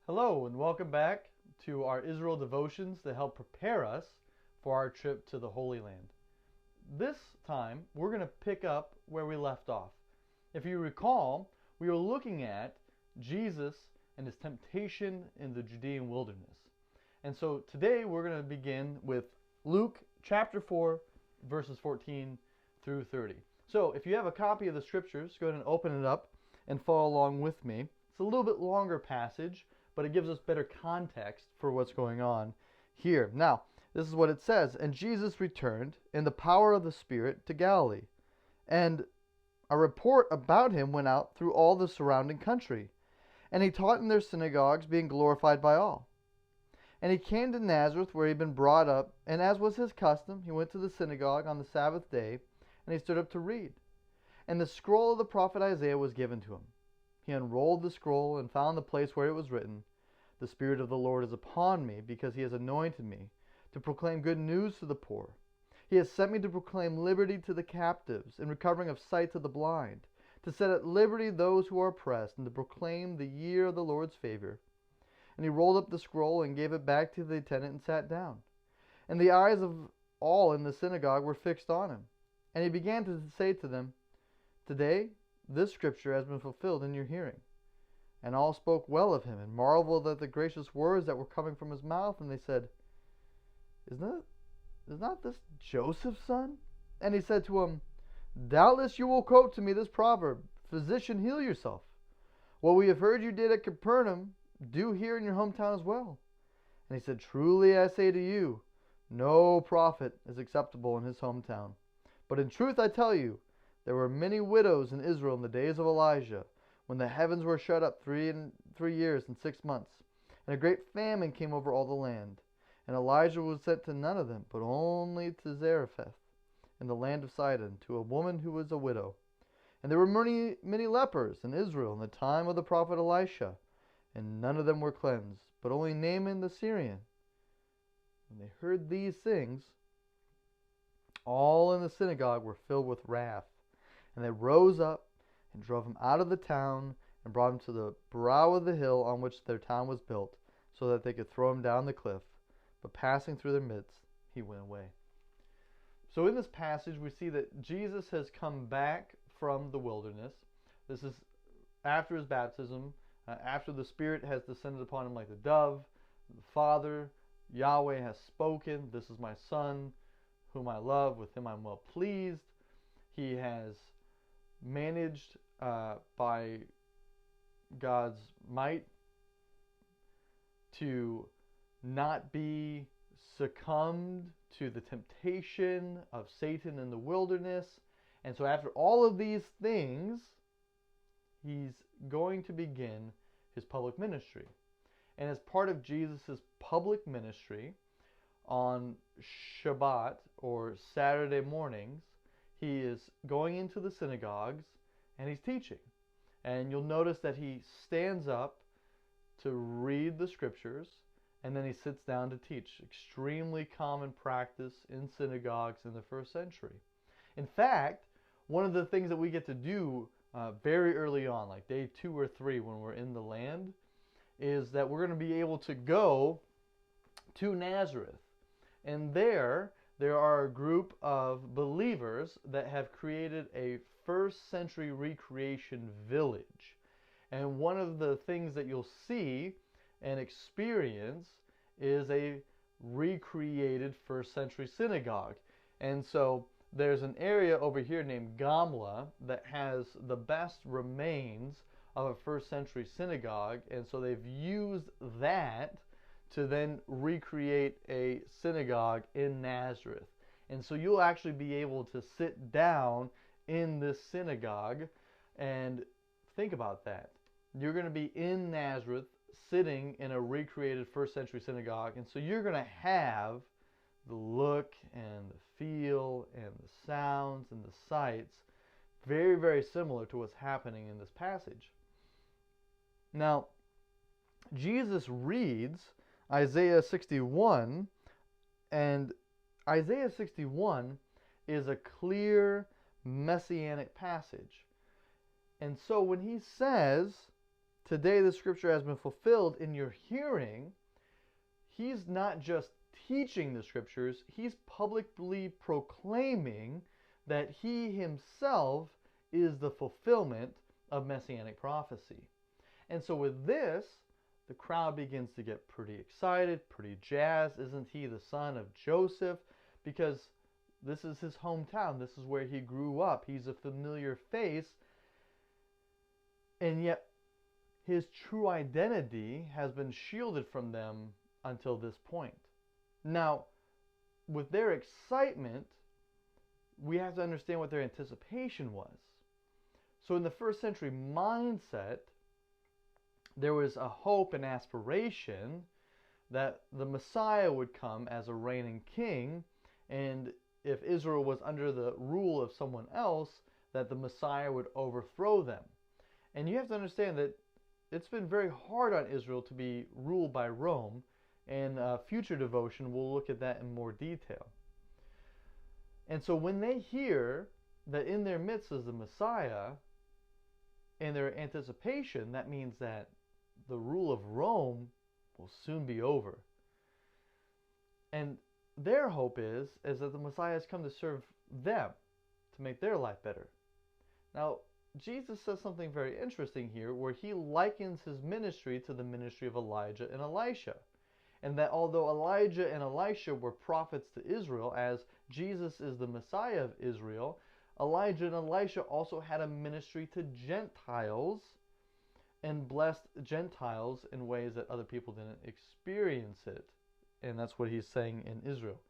Hello and welcome back to our Israel devotions to help prepare us for our trip to the Holy Land. This time we're going to pick up where we left off. If you recall, we were looking at Jesus and his temptation in the Judean wilderness. And so today we're going to begin with Luke chapter 4 verses 14 through 30. So if you have a copy of the scriptures, go ahead and open it up and follow along with me. It's a little bit longer passage, but it gives us better context for what's going on here. Now, this is what it says. And Jesus returned in the power of the Spirit to Galilee. And a report about him went out through all the surrounding country. And he taught in their synagogues, being glorified by all. And he came to Nazareth, where he had been brought up. And as was his custom, he went to the synagogue on the Sabbath day, and he stood up to read. And the scroll of the prophet Isaiah was given to him. He unrolled the scroll and found the place where it was written, "The Spirit of the Lord is upon me, because he has anointed me to proclaim good news to the poor. He has sent me to proclaim liberty to the captives and recovering of sight to the blind, to set at liberty those who are oppressed, and to proclaim the year of the Lord's favor." And he rolled up the scroll and gave it back to the attendant and sat down. And the eyes of all in the synagogue were fixed on him. And he began to say to them, "Today this scripture has been fulfilled in your hearing." And all spoke well of him, and marveled at the gracious words that were coming from his mouth. And they said, Is not this Joseph's son? And he said to him, "Doubtless you will quote to me this proverb, 'Physician, heal yourself. What we have heard you did at Capernaum, do here in your hometown as well.' And he said, 'Truly I say to you, no prophet is acceptable in his hometown. But in truth I tell you, there were many widows in Israel in the days of Elijah, when the heavens were shut up 3 years and 6 months, and a great famine came over all the land. And Elijah was sent to none of them, but only to Zarephath, in the land of Sidon, to a woman who was a widow. And there were many lepers in Israel in the time of the prophet Elisha, and none of them were cleansed, but only Naaman the Syrian.' When they heard these things, all in the synagogue were filled with wrath. And they rose up and drove him out of the town and brought him to the brow of the hill on which their town was built, so that they could throw him down the cliff. But passing through their midst, he went away." So in this passage, we see that Jesus has come back from the wilderness. This is after his baptism, after the Spirit has descended upon him like a dove. The Father, Yahweh, has spoken, "This is my Son, whom I love, with him I'm well pleased." He has managed by God's might to not be succumbed to the temptation of Satan in the wilderness. And so after all of these things, he's going to begin his public ministry. And as part of Jesus' public ministry, on Shabbat or Saturday mornings, he is going into the synagogues and he's teaching. And you'll notice that he stands up to read the scriptures and then he sits down to teach. Extremely common practice in synagogues in the first century. In fact, one of the things that we get to do very early on, like day 2 or 3 when we're in the land, is that we're going to be able to go to Nazareth. And there are a group of believers that have created a first century recreation village. And one of the things that you'll see and experience is a recreated first century synagogue. And so there's an area over here named Gamla that has the best remains of a first century synagogue. And so they've used that to then recreate a synagogue in Nazareth. And so you'll actually be able to sit down in this synagogue and think about that. You're going to be in Nazareth sitting in a recreated first century synagogue, and so you're going to have the look and the feel and the sounds and the sights very, very similar to what's happening in this passage. Now, Jesus reads Isaiah 61, and Isaiah 61 is a clear messianic passage. And so when he says today the scripture has been fulfilled in your hearing, he's not just teaching the scriptures, he's publicly proclaiming that he himself is the fulfillment of messianic prophecy. And so with this, the crowd begins to get pretty excited, pretty jazzed. Isn't he the son of Joseph? Because this is his hometown. This is where he grew up. He's a familiar face. And yet, his true identity has been shielded from them until this point. Now, with their excitement, we have to understand what their anticipation was. So in the first century mindset, there was a hope and aspiration that the Messiah would come as a reigning king, and if Israel was under the rule of someone else, that the Messiah would overthrow them. And you have to understand that it's been very hard on Israel to be ruled by Rome, and future devotion we'll look at that in more detail. And so when they hear that in their midst is the Messiah, in their anticipation, that means that the rule of Rome will soon be over. And their hope is that the Messiah has come to serve them, to make their life better. Now, Jesus says something very interesting here, where he likens his ministry to the ministry of Elijah and Elisha. And that although Elijah and Elisha were prophets to Israel, as Jesus is the Messiah of Israel, Elijah and Elisha also had a ministry to Gentiles and blessed Gentiles in ways that other people didn't experience it. And that's what he's saying in Israel.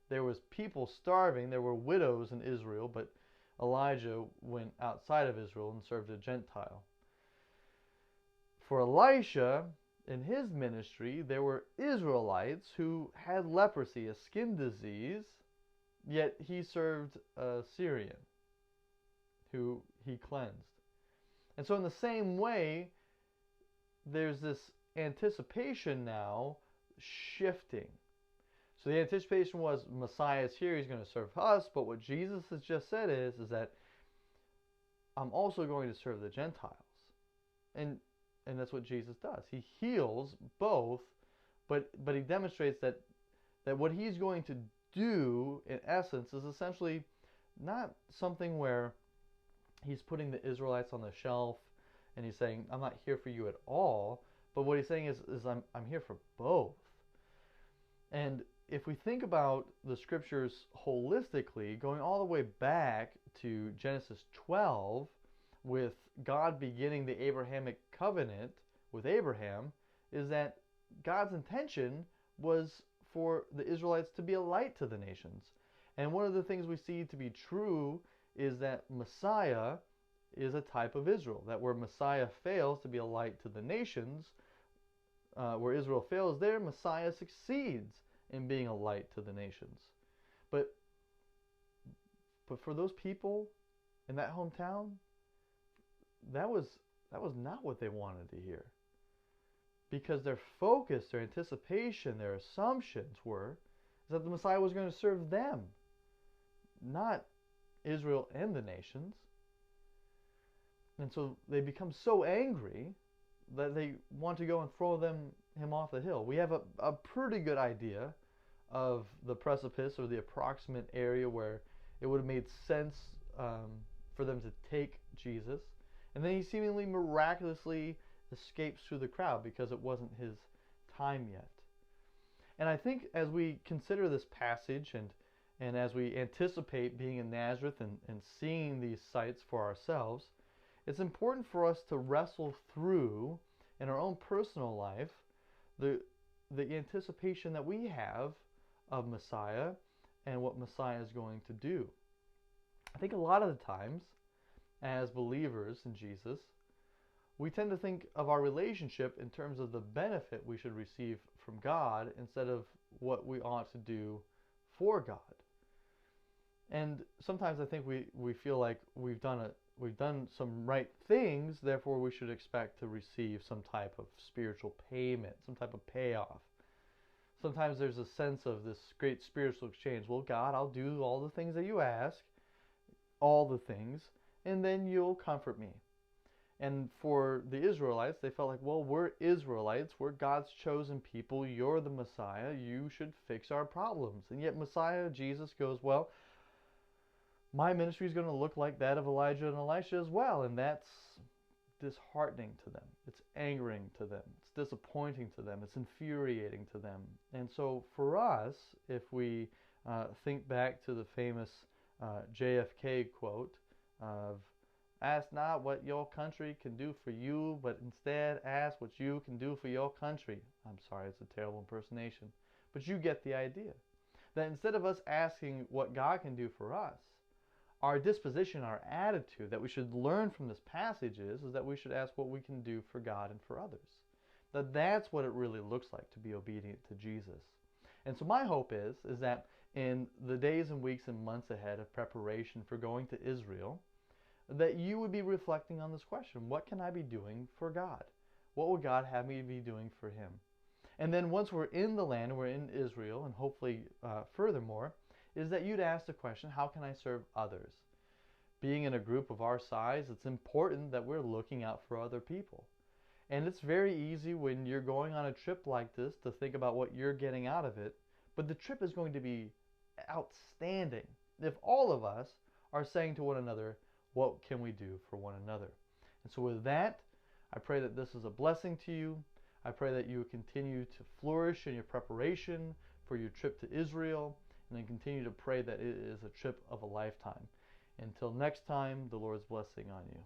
There was people starving, there were widows in Israel, but Elijah went outside of Israel and served a Gentile. For Elisha, in his ministry, there were Israelites who had leprosy, a skin disease, yet he served a Syrian who he cleansed. And so in the same way, there's this anticipation now shifting. So the anticipation was Messiah is here, he's going to serve us, but what Jesus has just said is that I'm also going to serve the Gentiles. And that's what Jesus does. He heals both, but he demonstrates that what he's going to do, in essence, is essentially not something where he's putting the Israelites on the shelf and he's saying, I'm not here for you at all, but what he's saying is I'm here for both. And if we think about the scriptures holistically, going all the way back to Genesis 12, with God beginning the Abrahamic covenant with Abraham, is that God's intention was for the Israelites to be a light to the nations. And one of the things we see to be true is that Messiah is a type of Israel. That where Messiah fails to be a light to the nations, where Israel fails there, Messiah succeeds in being a light to the nations. But for those people in that hometown, that was not what they wanted to hear. Because their focus, their anticipation, their assumptions were that the Messiah was going to serve them, not Israel and the nations. And so they become so angry that they want to go and throw him off the hill. We have a pretty good idea of the precipice or the approximate area where it would have made sense for them to take Jesus. And then he seemingly miraculously escapes through the crowd because it wasn't his time yet. And I think as we consider this passage and as we anticipate being in Nazareth and seeing these sights for ourselves, it's important for us to wrestle through in our own personal life the anticipation that we have of Messiah and what Messiah is going to do. I think a lot of the times, as believers in Jesus, we tend to think of our relationship in terms of the benefit we should receive from God instead of what we ought to do for God. And sometimes I think we feel like we've done some right things, therefore we should expect to receive some type of spiritual payment, some type of payoff. Sometimes there's a sense of this great spiritual exchange. Well, God, I'll do all the things that you ask, all the things, and then you'll comfort me. And for the Israelites, they felt like, well, we're Israelites. We're God's chosen people. You're the Messiah. You should fix our problems. And yet Messiah, Jesus, goes, well, my ministry is going to look like that of Elijah and Elisha as well. And that's disheartening to them. It's angering to them. It's disappointing to them. It's infuriating to them. And so for us, if we think back to the famous JFK quote of, ask not what your country can do for you, but instead ask what you can do for your country. I'm sorry, it's a terrible impersonation. But you get the idea. That instead of us asking what God can do for us, our disposition, our attitude that we should learn from this passage is that we should ask what we can do for God and for others. That's what it really looks like to be obedient to Jesus. And so my hope is that in the days and weeks and months ahead of preparation for going to Israel, that you would be reflecting on this question. What can I be doing for God? What would God have me be doing for Him? And then once we're in the land, we're in Israel, and hopefully furthermore, is that you'd ask the question, how can I serve others? Being in a group of our size, it's important that we're looking out for other people. And it's very easy when you're going on a trip like this to think about what you're getting out of it, but the trip is going to be outstanding if all of us are saying to one another, what can we do for one another? And so with that, I pray that this is a blessing to you. I pray that you continue to flourish in your preparation for your trip to Israel, and then continue to pray that it is a trip of a lifetime. Until next time, the Lord's blessing on you.